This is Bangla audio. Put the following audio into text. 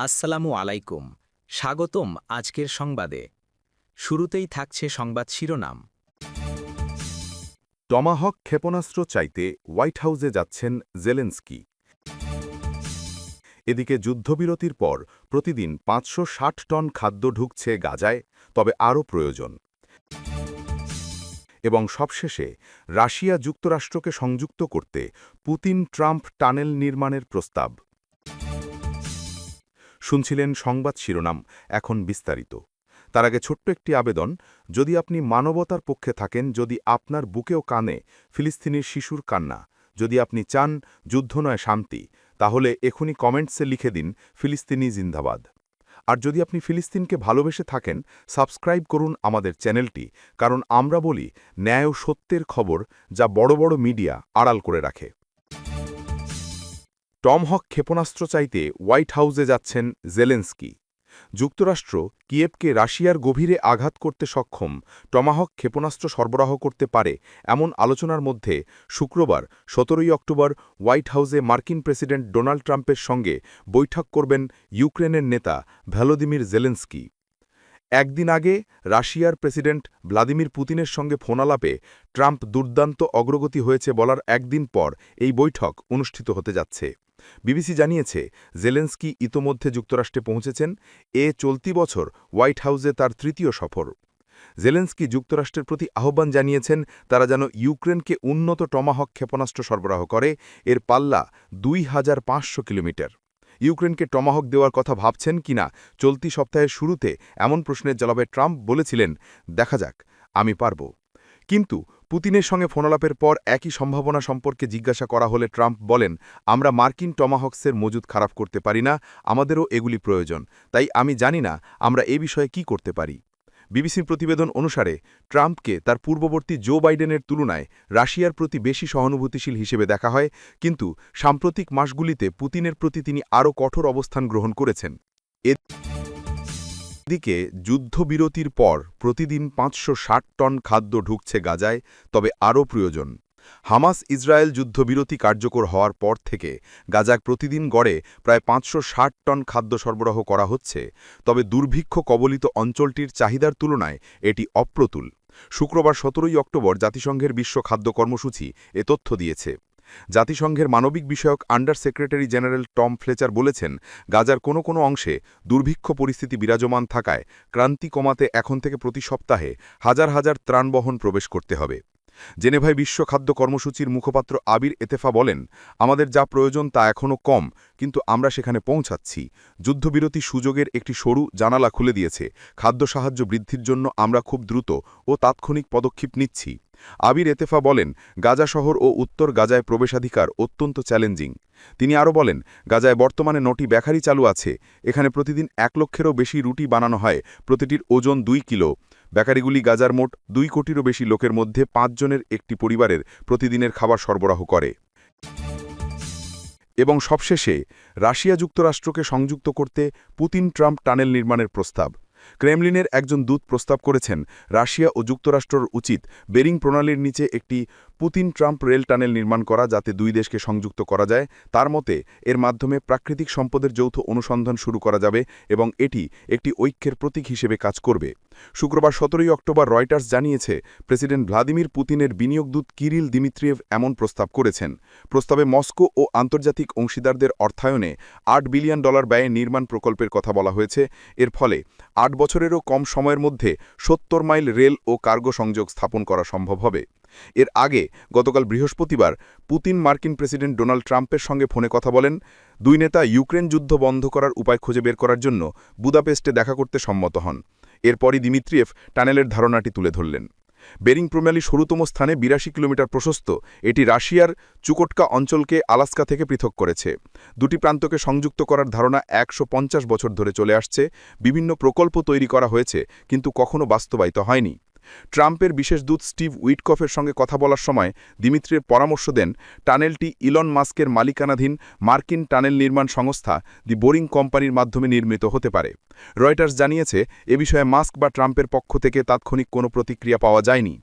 আসসালামু আলাইকুম। স্বাগতম আজকের সংবাদে। শুরুতেই থাকছে সংবাদ শিরোনাম। টমাহক ক্ষেপণাস্ত্র চাইতে হোয়াইট হাউসে যাচ্ছেন জেলেনস্কি। এদিকে যুদ্ধবিরতির পর প্রতিদিন ৫৬০ টন খাদ্য ঢুকছে গাজায়, তবে আরও প্রয়োজন। এবং সবশেষে রাশিয়া যুক্তরাষ্ট্রকে সংযুক্ত করতে পুতিন ট্রাম্প টানেল নির্মাণের প্রস্তাব। শুনছিলেন সংবাদ শিরোনাম, এখন বিস্তারিত। তার আগে ছোট্ট একটি আবেদন, যদি আপনি মানবতার পক্ষে থাকেন, যদি আপনার বুকেও কানে ফিলিস্তিনির শিশুর কান্না, যদি আপনি চান যুদ্ধ নয় শান্তি, তাহলে এখনই কমেন্টসে লিখে দিন ফিলিস্তিনি জিন্দাবাদ। আর যদি আপনি ফিলিস্তিনকে ভালোবেসে থাকেন, সাবস্ক্রাইব করুন আমাদের চ্যানেলটি, কারণ আমরা বলি ন্যায় ও সত্যের খবর, যা বড় বড় মিডিয়া আড়াল করে রাখে। টমহক ক্ষেপণাস্ত্র চাইতে হোয়াইট হাউসে যাচ্ছেন জেলেনস্কি। যুক্তরাষ্ট্র কিয়েভকে রাশিয়ার গভীরে আঘাত করতে সক্ষম টমাহক ক্ষেপণাস্ত্র সরবরাহ করতে পারে এমন আলোচনার মধ্যে শুক্রবার ১৭ অক্টোবর হোয়াইট হাউসে মার্কিন প্রেসিডেন্ট ডোনাল্ড ট্রাম্পের সঙ্গে বৈঠক করবেন ইউক্রেনের নেতা ভলোদিমির জেলেনস্কি। একদিন আগে রাশিয়ার প্রেসিডেন্ট ভ্লাদিমির পুতিনের সঙ্গে ফোনালাপে ট্রাম্প দুর্দান্ত অগ্রগতি হয়েছে বলার একদিন পর এই বৈঠক অনুষ্ঠিত হতে যাচ্ছে। বিবিসি জানিয়েছে, জেলেনস্কি ইতোমধ্যে যুক্তরাষ্ট্রে পৌঁছেছেন। চলতি বছর হোয়াইট হাউসে তার তৃতীয় সফর। জেলেনস্কি যুক্তরাষ্ট্রের প্রতি আহ্বান জানিয়েছেন তারা যেন ইউক্রেনকে উন্নত টমাহক ক্ষেপণাস্ত্র সরবরাহ করে। এর পাল্লা ২৫০০ কিলোমিটার। ইউক্রেনকে টমাহক দেওয়ার কথা ভাবছেন কিনা চলতি সপ্তাহের শুরুতে এমন প্রশ্নের জবাবে ট্রাম্প বলেছিলেন, দেখা যাক, আমি পারব। কিন্তু পুতিনের সঙ্গে ফোনালাপের পর একই সম্ভাবনা সম্পর্কে জিজ্ঞাসা করা হলে ট্রাম্প বলেন, আমরা মার্কিন টমাহক্সের মজুদ খারাপ করতে পারি না, আমাদেরও এগুলি প্রয়োজন, তাই আমি জানি না আমরা এ বিষয়ে কি করতে পারি। বিবিসির প্রতিবেদন অনুসারে ট্রাম্পকে তার পূর্ববর্তী জো বাইডেনের তুলনায় রাশিয়ার প্রতি বেশি সহানুভূতিশীল হিসেবে দেখা হয়, কিন্তু সাম্প্রতিক মাসগুলিতে পুতিনের প্রতি তিনি আরও কঠোর অবস্থান গ্রহণ করেছেন। এদিকে যুদ্ধবিরতির পর প্রতিদিন ৫৬০ টন খাদ্য ঢুকছে গাজায়, তবে আরও প্রয়োজন। হামাস ইসরায়েল যুদ্ধবিরতি কার্যকর হওয়ার পর থেকে গাজায় প্রতিদিন গড়ে প্রায় ৫৬০ টন খাদ্য সরবরাহ করা হচ্ছে, তবে দুর্ভিক্ষ কবলিত অঞ্চলটির চাহিদার তুলনায় এটি অপ্রতুল। শুক্রবার ১৭ অক্টোবর জাতিসংঘের বিশ্ব খাদ্য কর্মসূচি এ তথ্য দিয়েছে। জাতিসংঘের মানবিক বিষয়ক under secretary general Tom Fletcher বলেছেন, গাজার কোনো কোনো অংশে দুর্ভিক্ষ পরিস্থিতি বিরাজমান থাকায় ক্রান্তি কমাতে এখন থেকে প্রতি সপ্তাহে হাজার হাজার ত্রাণবহন প্রবেশ করতে হবে। জেনেভায় বিশ্ব খাদ্য কর্মসূচির মুখপাত্র আবির এতেফা বলেন, আমাদের যা প্রয়োজন তা এখনও কম, কিন্তু আমরা সেখানে পৌঁছাচ্ছি। যুদ্ধবিরতি সুযোগের একটি সরু জানালা খুলে দিয়েছে। খাদ্য সাহায্য বৃদ্ধির জন্য আমরা খুব দ্রুত ও তাৎক্ষণিক পদক্ষেপ নিচ্ছি। আবির এতেফা বলেন, গাজা শহর ও উত্তর গাজায় প্রবেশাধিকার অত্যন্ত চ্যালেঞ্জিং। তিনি আরও বলেন, গাজায় বর্তমানে ৯টি বেকারি চালু আছে। এখানে প্রতিদিন ১ লক্ষেরও বেশি রুটি বানানো হয়, প্রতিটির ওজন ২ কিলো। বেকারিগুলি গাজার মোট ২ কোটিরও বেশি লোকের মধ্যে ৫ জনের একটি পরিবারের প্রতিদিনের খাবার সরবরাহ করে। এবং সবশেষে রাশিয়া যুক্তরাষ্ট্রকে সংযুক্ত করতে পুতিন ট্রাম্প টানেল নির্মাণের প্রস্তাব। ক্রেমলিনের একজন দূত প্রস্তাব করেছেন, রাশিয়া ও যুক্তরাষ্ট্রর উচিত বেরিং প্রণালীর নিচে একটি পুতিন ট্রাম্প রেল টানেল নির্মাণ করা, যাতে দুই দেশকে সংযুক্ত করা যায়। তার মতে এর মাধ্যমে প্রাকৃতিক সম্পদের যৌথ অনুসন্ধান শুরু করা যাবে এবং এটি একটি ঐক্যের প্রতীক হিসেবে কাজ করবে। শুক্রবার ১৭ অক্টোবর রয়টার্স জানিয়েছে, প্রেসিডেন্ট ভ্লাদিমির পুতিনের বিনিয়োগদূত কিরিল দিমিত্রিয়েভ এমন প্রস্তাব করেছেন। প্রস্তাবে মস্কো ও আন্তর্জাতিক অংশীদারদের অর্থায়নে $৮ বিলিয়ন ব্যয়ে নির্মাণ প্রকল্পের কথা বলা হয়েছে। এর ফলে ৮ বছরেরও কম সময়ের মধ্যে ৭০ মাইল রেল ও কার্গো সংযোগ স্থাপন করা সম্ভব হবে। এর আগে গতকাল বৃহস্পতিবার পুতিন মার্কিন প্রেসিডেন্ট ডোনাল্ড ট্রাম্পের সঙ্গে ফোনে কথা বলেন। দুই নেতা ইউক্রেন যুদ্ধ বন্ধ করার উপায় খুঁজে বের করার জন্য বুদাপেস্টে দেখা করতে সম্মত হন। এরপরই দিমিত্রিয়েভ টানেলের ধারণাটি তুলে ধরলেন। বেরিং প্রণালী সরুতম স্থানে ৮২ কিলোমিটার প্রশস্ত। এটি রাশিয়ার চুকোটকা অঞ্চলকে আলাস্কা থেকে পৃথক করেছে। দুটি প্রান্তকে সংযুক্ত করার ধারণা ১৫০ বছর ধরে চলে আসছে। বিভিন্ন প্রকল্প তৈরি করা হয়েছে, কিন্তু কখনো বাস্তবায়িত হয়নি। ট্রাম্পের বিশেষ দূত স্টিভ উইটকফের সঙ্গে কথা বলার সময় দিমিত্রির পরামর্শ দেন, টানেলটি ইলন মাস্কের মালিকানাধীন মার্কিন টানেল নির্মাণ সংস্থা দি বোরিং কোম্পানির মাধ্যমে নির্মিত হতে পারে। রয়টার্স জানিয়েছে, এ বিষয়ে মাস্ক বা ট্রাম্পের পক্ষ থেকে তাৎক্ষণিক কোনো প্রতিক্রিয়া পাওয়া যায়নি।